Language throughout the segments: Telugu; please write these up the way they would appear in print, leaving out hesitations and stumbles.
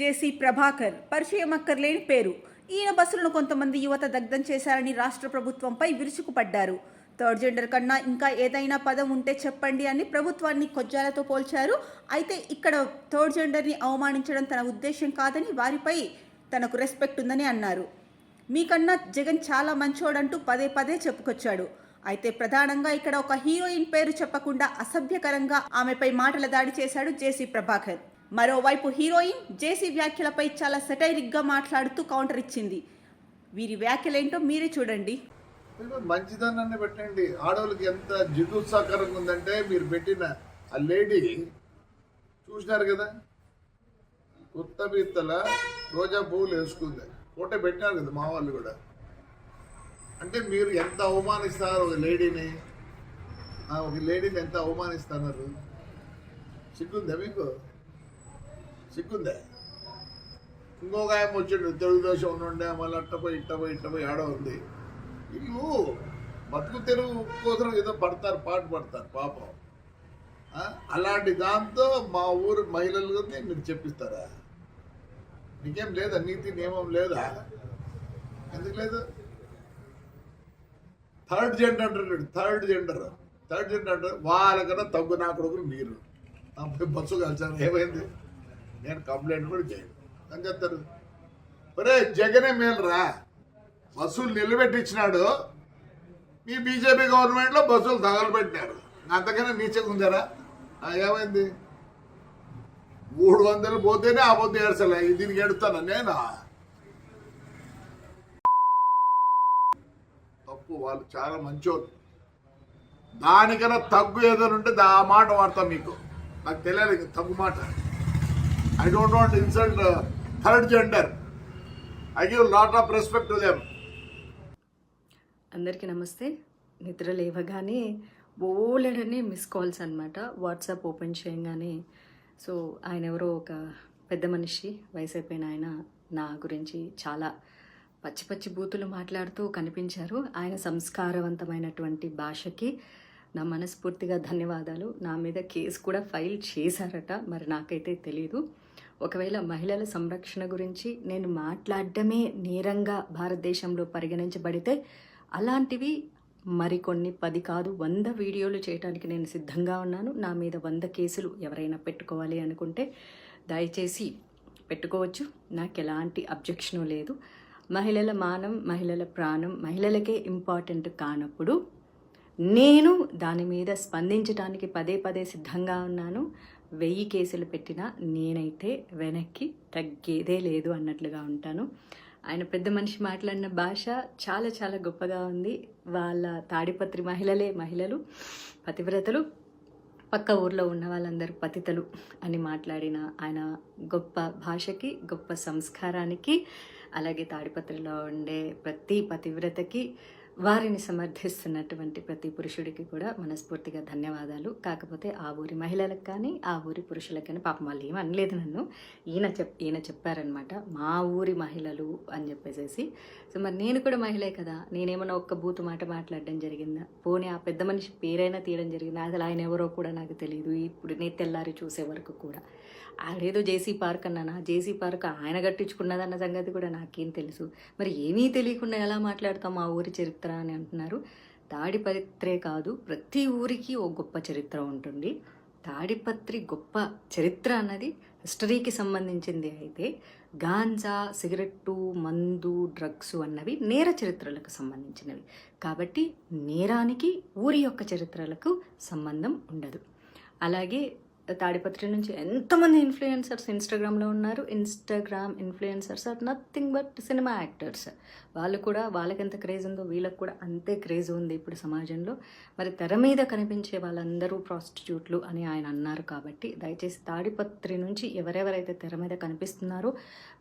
జేసీ ప్రభాకర్ పరిచయం అక్కర్లేని పేరు. ఈయన బస్సులను కొంతమంది యువత దగ్ధం చేశారని రాష్ట్ర ప్రభుత్వంపై విరుచుకుపడ్డారు. థర్డ్ జెండర్ కన్నా ఇంకా ఏదైనా పదం ఉంటే చెప్పండి అని ప్రభుత్వాన్ని కొజ్జాలతో పోల్చారు. అయితే ఇక్కడ థర్డ్ జెండర్ని అవమానించడం తన ఉద్దేశం కాదని, వారిపై తనకు రెస్పెక్ట్ ఉందని అన్నారు. మీకన్నా జగన్ చాలా మంచోడంటూ పదే పదే చెప్పుకొచ్చాడు. అయితే ప్రధానంగా ఇక్కడ ఒక హీరోయిన్ పేరు చెప్పకుండా అసభ్యకరంగా ఆమెపై మాటల దాడి చేశాడు జేసీ ప్రభాకర్. మరోవైపు హీరోయిన్ జేసీ వ్యాఖ్యలపై చాలా సెటైరిక్గా మాట్లాడుతూ కౌంటర్ ఇచ్చింది. వీరి వ్యాఖ్యలేంటో మీరే చూడండి. మంచిదనాన్ని పెట్టండి. ఆడవాళ్ళకి ఎంత జిగుత్సాకరంగా ఉందంటే మీరు పెట్టిన ఆ లేడీ చూసినారు కదా, కొత్త బీత్తల రోజా పువ్వులు వేసుకుంది, ఫోటో పెట్టినారు కదా మా వాళ్ళు కూడా. అంటే మీరు ఎంత అవమానిస్తారు ఒక లేడీని ఎంత అవమానిస్తున్నారు. సిగ్గుందా మీకు? సిగ్గుందా? ఇంకొక ఆయన వచ్చాడు తెలుగుదేశం ఉండే, మళ్ళీ ఇట్టపోయి ఆడ ఉంది. వీళ్ళు బతుకు తెరువు కోసం ఏదో పాట పడతారు పాపం. అలాంటి దాంతో మా ఊరు మహిళలకి మీరు చెప్పిస్తారా? నీకేం లేదా? నీతి నియమం లేదా? ఎందుకు లేదు? థర్డ్ జెండర్ అంటారు. థర్డ్ జెండర్ వాళ్ళకన్నా తగ్గు నా కొడుకులు మీరు బస్సు కలిసారు. ఏమైంది? నేను కంప్లైంట్ కూడా చేయను అని చెప్తారు. ఒరే జగనే మేలురా, బస్సులు నిలబెట్టించినాడు. మీ బీజేపీ గవర్నమెంట్లో బస్సులు తగలబెట్టినారు. అంతకన్నా నీచగా ఉందారా? ఏమైంది? 300 పోతేనే ఆ పొద్దు ఏడ్చలే, దీనికి ఎడుతాను నేను. తప్పు. వాళ్ళు చాలా మంచోళ్ళు. దానికన్నా తగ్గు ఏదైనా ఉంటే ఆ మాట వాడతాం. మీకు నాకు తెలియాలి తగ్గు మాట. I don't want to insult third gender. I give a lot of respect to them. అందరికీ నమస్తే. నిద్ర లేవగానే బోలెడని మిస్ కాల్స్ అనమాట. వాట్సాప్ ఓపెన్ చేయగానే సో ఆయన ఎవరో ఒక పెద్ద మనిషి, వయసు అయిపోయిన ఆయన నా గురించి చాలా పచ్చి బూతులు మాట్లాడుతూ కనిపించారు. ఆయన సంస్కారవంతమైనటువంటి భాషకి నా మనస్ఫూర్తిగా ధన్యవాదాలు. నా మీద కేసు కూడా ఫైల్ చేశారట, మరి నాకైతే తెలీదు. ఒకవేళ మహిళల సంరక్షణ గురించి నేను మాట్లాడడమే నేరంగా భారతదేశంలో పరిగణించబడితే అలాంటివి మరికొన్ని 10 కాదు 100 వీడియోలు చేయడానికి నేను సిద్ధంగా ఉన్నాను. నా మీద 100 కేసులు ఎవరైనా పెట్టుకోవాలి అనుకుంటే దయచేసి పెట్టుకోవచ్చు. నాకు ఎలాంటి అబ్జెక్షను లేదు. మహిళల మానం, మహిళల ప్రాణం మహిళలకే ఇంపార్టెంట్ కానప్పుడు నేను దాని మీద స్పందించడానికి పదే సిద్ధంగా ఉన్నాను. 1000 కేసులు పెట్టినా నేనైతే వెనక్కి తగ్గేదే లేదు అన్నట్లుగా ఉంటాను. ఆయన పెద్ద మనిషి మాట్లాడిన భాష చాలా గొప్పగా ఉంది. వాళ్ళ తాడిపత్రి మహిళలు పతివ్రతలు, పక్క ఊర్లో ఉన్న వాళ్ళందరూ పతితలు అని మాట్లాడిన ఆయన గొప్ప భాషకి, గొప్ప సంస్కారానికి, అలాగే తాడిపత్రిలో ఉండే ప్రతి పతివ్రతకి, వారిని సమర్థిస్తున్నటువంటి ప్రతి పురుషుడికి కూడా మనస్ఫూర్తిగా ధన్యవాదాలు. కాకపోతే ఆ ఊరి మహిళలకు కానీ ఆ ఊరి పురుషులకు కానీ పాపం వాళ్ళు ఏమీ అనలేదు నన్ను. ఈయన చెప్పారనమాట మా ఊరి మహిళలు అని చెప్పేసి. సో మరి నేను కూడా మహిళే కదా, నేనేమన్నా ఒక్క బూతు మాట మాట్లాడడం జరిగిందా? పోనీ ఆ పెద్ద మనిషి పేరైనా తీయడం జరిగిందా? అసలు ఆయన ఎవరో కూడా నాకు తెలియదు. ఇప్పుడు నేను తెల్లారి చూసే వరకు కూడా ఆడేదో జేసీ పార్క్ అన్నానా, జేసీ పార్క్ ఆయన కట్టించుకున్నదన్న సంగతి కూడా నాకేం తెలుసు. మరి ఏమీ తెలియకుండా ఎలా మాట్లాడతాం మా ఊరి చరిత్ర అని అంటున్నారు. తాడిపత్రే కాదు, ప్రతి ఊరికి ఓ గొప్ప చరిత్ర ఉంటుంది. తాడిపత్రి గొప్ప చరిత్ర అన్నది హిస్టరీకి సంబంధించింది. అయితే గాంజా, సిగరెట్టు, మందు, డ్రగ్స్ అన్నవి నేర చరిత్రలకు సంబంధించినవి. కాబట్టి నేరానికి ఊరి యొక్క చరిత్రలకు సంబంధం ఉండదు. అలాగే తాడిపత్రి నుంచి ఎంతమంది ఇన్ఫ్లుయెన్సర్స్ ఇన్స్టాగ్రామ్లో ఉన్నారు. Instagram influencers are nothing but cinema actors. వాళ్ళు కూడా వాళ్ళకి ఎంత క్రేజ్ ఉందో వీళ్ళకి కూడా అంతే క్రేజ్ ఉంది ఇప్పుడు సమాజంలో. మరి తెర మీద కనిపించే వాళ్ళందరూ ప్రాస్టిట్యూట్లు అని ఆయన అన్నారు. కాబట్టి దయచేసి తాడిపత్రి నుంచి ఎవరెవరైతే తెర మీద కనిపిస్తున్నారో,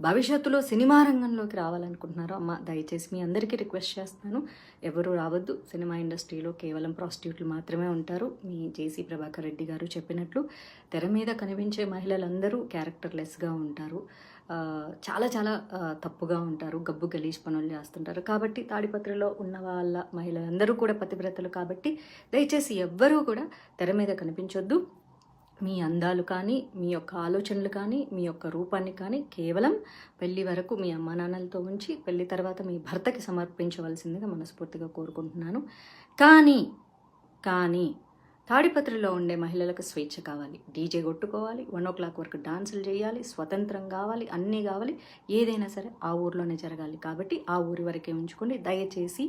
భవిష్యత్తులో సినిమా రంగంలోకి రావాలనుకుంటున్నారో అమ్మ దయచేసి మీ అందరికీ రిక్వెస్ట్ చేస్తాను, ఎవరు రావద్దు. సినిమా ఇండస్ట్రీలో కేవలం ప్రాస్టిట్యూట్లు మాత్రమే ఉంటారు. మీ జేసీ ప్రభాకర్ రెడ్డి గారు చెప్పినట్లు తెర మీద కనిపించే మహిళలందరూ క్యారెక్టర్లెస్గా ఉంటారు. చాలా తప్పుగా ఉంటారు, గబ్బు గలీజ్ పనులు చేస్తుంటారు. కాబట్టి తాడిపత్రిలో ఉన్న వాళ్ళ మహిళలందరూ కూడా పతివ్రతలు. కాబట్టి దయచేసి ఎవ్వరూ కూడా తెర మీద కనిపించొద్దు. మీ అందాలు కానీ, మీ యొక్క ఆలోచనలు కానీ, మీ యొక్క రూపాన్ని కానీ కేవలం పెళ్లి వరకు మీ అమ్మా నాన్నలతో ఉంచి పెళ్లి తర్వాత మీ భర్తకి సమర్పించవలసిందిగా మనస్ఫూర్తిగా కోరుకుంటున్నాను. కానీ తాడిపత్రిలో ఉండే మహిళలకు స్వేచ్ఛ కావాలి. డీజే కొట్టుకోవాలి, 1 o'clock వరకు డాన్సులు చేయాలి, స్వతంత్రం కావాలి, అన్నీ కావాలి. ఏదైనా సరే ఆ ఊర్లోనే జరగాలి. కాబట్టి ఆ ఊరి వరకే ఉంచుకోండి. దయచేసి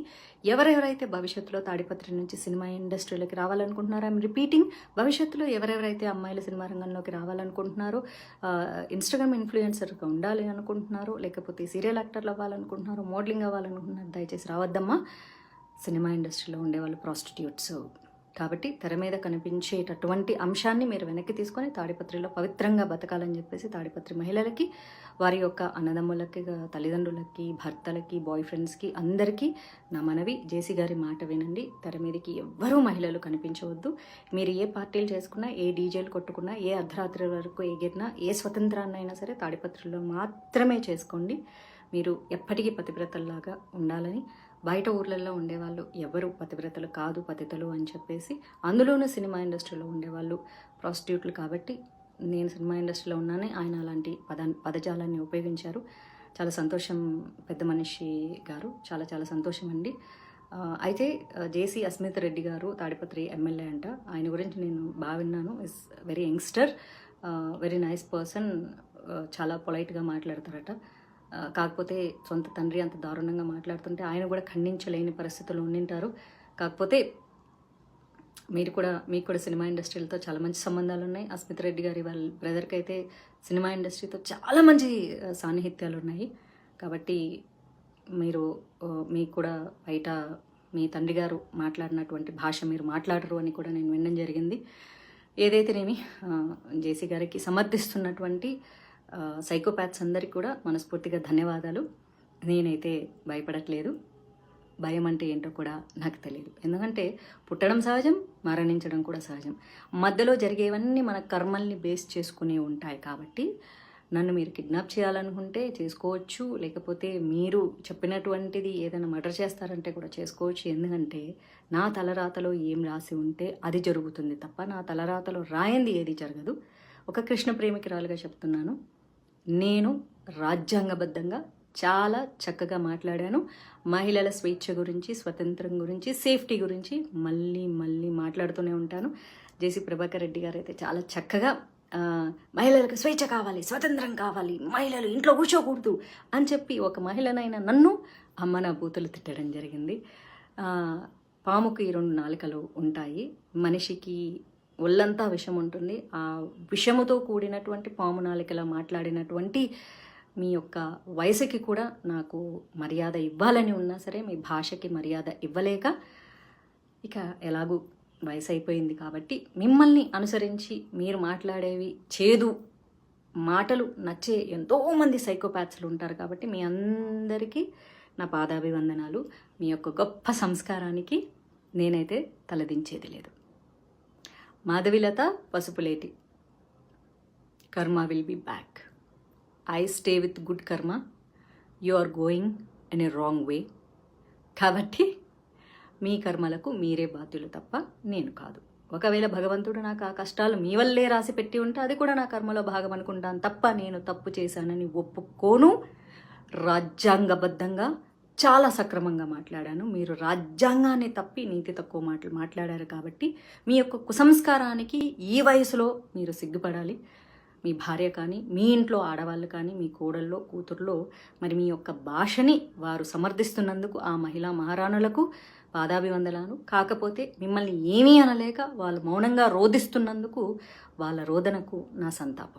ఎవరెవరైతే భవిష్యత్తులో తాడిపత్రి నుంచి సినిమా ఇండస్ట్రీలోకి రావాలనుకుంటున్నారో, ఐఎమ్ రిపీటింగ్, భవిష్యత్తులో ఎవరెవరైతే అమ్మాయిలు సినిమా రంగంలోకి రావాలనుకుంటున్నారో, ఇన్స్టాగ్రామ్ ఇన్ఫ్లుయెన్సర్గా ఉండాలి అనుకుంటున్నారో, లేకపోతే సీరియల్ యాక్టర్లు అవ్వాలనుకుంటున్నారో, మోడలింగ్ అవ్వాలనుకుంటున్నారో, దయచేసి రావద్దమ్మా. సినిమా ఇండస్ట్రీలో ఉండేవాళ్ళు ప్రాస్టిట్యూట్స్ కాబట్టి తెర మీద కనిపించేటటువంటి అంశాన్ని మీరు వెనక్కి తీసుకొని తాడిపత్రిలో పవిత్రంగా బతకాలని చెప్పేసి తాడిపత్రి మహిళలకి, వారి యొక్క అన్నదమ్ములకి, తల్లిదండ్రులకి, భర్తలకి, బాయ్ ఫ్రెండ్స్కి అందరికీ నా మనవి. జేసీ గారి మాట వినండి. తెర మీదకి ఎవ్వరూ మహిళలు కనిపించవద్దు. మీరు ఏ పార్టీలు చేసుకున్నా, ఏ డీజేలు కొట్టుకున్నా, ఏ అర్ధరాత్రి వరకు ఎగిరినా, ఏ స్వతంత్రాన్ని అయినా సరే తాడిపత్రిలో మాత్రమే చేసుకోండి. మీరు ఎప్పటికీ పతివ్రతల్లాగా ఉండాలని. బయట ఊర్లలో ఉండేవాళ్ళు ఎవరు పతివ్రతలు కాదు, పతితలు అని చెప్పేసి, అందులోనూ సినిమా ఇండస్ట్రీలో ఉండేవాళ్ళు ప్రాస్టిట్యూట్లు. కాబట్టి నేను సినిమా ఇండస్ట్రీలో ఉన్నానే ఆయన అలాంటి పదజాలాన్ని ఉపయోగించారు. చాలా సంతోషం పెద్ద మనిషి గారు, చాలా చాలా సంతోషం అండి. అయితే జేసీ అస్మిత్ రెడ్డి గారు తాడిపత్రి ఎమ్మెల్యే అంట. ఆయన గురించి నేను బాగా విన్నాను. Is very youngster, very nice person, చాలా పొలైట్గా మాట్లాడతారట. కాకపోతే సొంత తండ్రి అంత దారుణంగా మాట్లాడుతుంటే ఆయన కూడా ఖండించలేని పరిస్థితుల్లో ఉండింటారు. కాకపోతే మీకు కూడా సినిమా ఇండస్ట్రీలతో చాలా మంచి సంబంధాలు ఉన్నాయి. అస్మిత్ రెడ్డి గారి వాళ్ళ బ్రదర్కి అయితే సినిమా ఇండస్ట్రీతో చాలా మంచి సాన్నిహిత్యాలు ఉన్నాయి. కాబట్టి మీకు కూడా బయట మీ తండ్రి గారు మాట్లాడినటువంటి భాష మీరు మాట్లాడరు అని కూడా నేను వినడం జరిగింది. ఏదైతేనేమి జేసీ గారికి సమర్థిస్తున్నటువంటి సైకోపాత్స్ అందరికీ కూడా మనస్ఫూర్తిగా ధన్యవాదాలు. నేనైతే భయపడట్లేదు. భయం అంటే ఏంటో కూడా నాకు తెలియదు. ఎందుకంటే పుట్టడం సహజం, మరణించడం కూడా సహజం. మధ్యలో జరిగేవన్నీ మన కర్మల్ని బేస్ చేసుకుని ఉంటాయి. కాబట్టి నన్ను మీరు కిడ్నాప్ చేయాలనుకుంటే చేసుకోవచ్చు, లేకపోతే మీరు చెప్పినటువంటిది ఏదైనా మర్డర్ చేస్తారంటే కూడా చేసుకోవచ్చు. ఎందుకంటే నా తలరాతలో ఏం రాసి ఉంటే అది జరుగుతుంది తప్ప నా తలరాతలో రాయంది ఏది జరగదు. ఒక కృష్ణ ప్రేమికురాలుగా చెప్తున్నాను, నేను రాజ్యాంగబద్ధంగా చాలా చక్కగా మాట్లాడాను. మహిళల స్వేచ్ఛ గురించి, స్వతంత్రం గురించి, సేఫ్టీ గురించి మళ్ళీ మాట్లాడుతూనే ఉంటాను. జేసీ ప్రభాకర్ రెడ్డి గారు అయితే చాలా చక్కగా మహిళలకు స్వేచ్ఛ కావాలి, స్వతంత్రం కావాలి, మహిళలు ఇంట్లో కూర్చోకూడదు అని చెప్పి ఒక మహిళనైనా నన్ను అమ్మ నా బూతులు తిట్టడం జరిగింది. పాముకి 2 నాలుకలు ఉంటాయి, మనిషికి ఒళ్ళంతా విషం ఉంటుంది. ఆ విషముతో కూడినటువంటి పాము నాలికలా మాట్లాడినటువంటి మీ యొక్క వయసుకి కూడా నాకు మర్యాద ఇవ్వాలని ఉన్నా సరే మీ భాషకి మర్యాద ఇవ్వలేక, ఇక ఎలాగూ వయసు అయిపోయింది కాబట్టి మిమ్మల్ని అనుసరించి మీరు మాట్లాడేవి చేదు మాటలు నచ్చే ఎంతోమంది సైకోపాత్స్లు ఉంటారు. కాబట్టి మీ అందరికీ నా పాదాభివందనాలు. మీ యొక్క గొప్ప సంస్కారానికి నేనైతే తలదించేది లేదు. Madhavilatha Pasupuleti. Karma will be back. I stay with good karma. You are going in a wrong way. కాబట్టి మీ కర్మలకు మీరే బాధ్యులు తప్ప నేను కాదు. ఒకవేళ భగవంతుడు నాకు ఆ కష్టాలు మీ వల్లే రాసి పెట్టి ఉంటే అది కూడా నా కర్మలో భాగం అనుకుంటాను తప్ప నేను తప్పు చేశానని ఒప్పుకోను. రాజ్యాంగబద్ధంగా చాలా సక్రమంగా మాట్లాడాను. మీరు రాజ్యాంగాన్ని తప్పి నీతి తక్కువ మాటలు మాట్లాడారు. కాబట్టి మీ యొక్క కుసంస్కారానికి ఈ వయసులో మీరు సిగ్గుపడాలి. మీ భార్య కానీ, మీ ఇంట్లో ఆడవాళ్ళు కానీ, మీ కోడల్లో, కూతుర్లో మరి మీ యొక్క భాషని వారు సమర్థిస్తున్నందుకు ఆ మహిళా మహారాణులకు పాదాభివందనాలు. కాకపోతే మిమ్మల్ని ఏమీ అనలేక వాళ్ళు మౌనంగా రోధిస్తున్నందుకు వాళ్ళ రోదనకు నా సంతాపం.